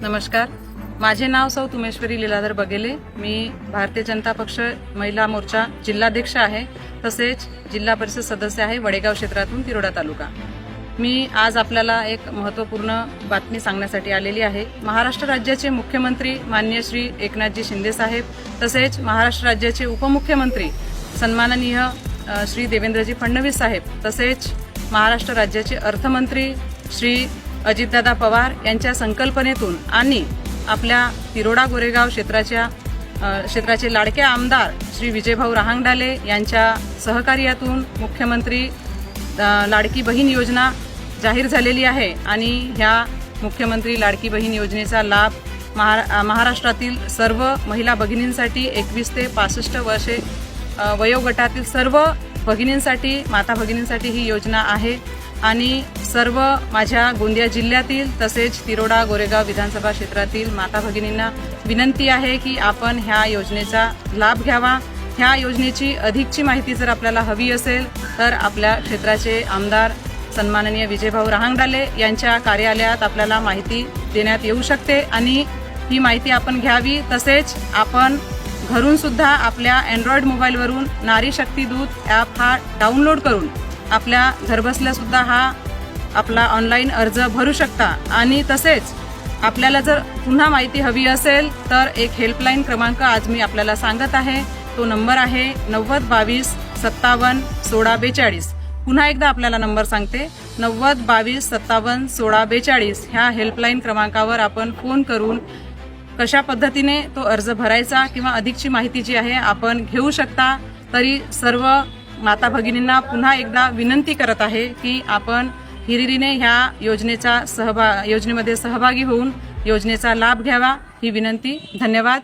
नमस्कार, माझे नाव सौ तुमेश्वरी लीलाधर बगेले। मी भारतीय जनता पक्ष महिला मोर्चा जिल्हाध्यक्ष आहे, तसेच जिल्हा परिषद सदस्य आहे वडेगाव क्षेत्रातून तिरोडा तालुका। मी आज आपल्याला एक महत्त्वपूर्ण बातमी सांगण्यासाठी आलेली आहे। महाराष्ट्र राज्याचे मुख्यमंत्री माननीय श्री एकनाथजी शिंदे साहेब, तसेच महाराष्ट्र राज्याचे उपमुख्यमंत्री सन्माननीय श्री देवेंद्रजी फडणवीस साहेब, तसेच महाराष्ट्र राज्याचे अर्थमंत्री श्री अजितदादा पवार यांच्या संकल्पनेतून आणि आपल्या तिरोडा गोरेगाव क्षेत्राचे लाडके आमदार श्री विजयभाऊ रहांगडाले यांच्या सहकार्यातून मुख्यमंत्री लाडकी बहीण योजना जाहीर झालेली आहे आणि ह्या मुख्यमंत्री लाडकी बहीण योजनेचा लाभ महाराष्ट्रातील सर्व महिला भगिनींसाठी 21 ते 65 वर्षे वयोगटातील सर्व भगिनींसाठी, माता भगिनींसाठी ही योजना आहे। आणि सर्व माझ्या गोंदिया जिल्ह्यातील तसेच तिरोडा गोरेगाव विधानसभा क्षेत्रातील माता भगिनींना विनंती आहे की आपण ह्या योजनेचा लाभ घ्यावा। ह्या योजनेची अधिकची माहिती जर आपल्याला हवी असेल तर आपल्या क्षेत्राचे आमदार सन्माननीय विजयभाऊ रहांगडाले यांच्या कार्यालयात आपल्याला माहिती देण्यात येऊ शकते आणि ही माहिती आपण घ्यावी। तसेच आपण घरून सुद्धा आपल्या अँड्रॉइड मोबाईलवरून नारी शक्ती दूत ॲप हा डाउनलोड करून आपल्या घरबसल्या सुद्धा हा आपला ऑनलाईन अर्ज भरू शकता। आणि तसेच आपल्याला जर पुन्हा माहिती हवी असेल तर एक हेल्पलाईन क्रमांक आज मी आपल्याला सांगत आहे। तो नंबर आहे 90 22 57 16 42। पुन्हा एकदा आपल्याला नंबर सांगते, 90 22 57 16 42 ह्या हेल्पलाईन क्रमांकावर आपण फोन करून कशा पद्धतीने तो अर्ज भरायचा किंवा अधिकची माहिती जी आहे आपण घेऊ शकता। तरी सर्व माता भगिनींना पुन्हा एकदा विनंती करत आहे की आपण हिरिरीने ह्या योजनेमध्ये सहभागी होऊन योजनेचा लाभ घ्यावा, ही विनंती। धन्यवाद।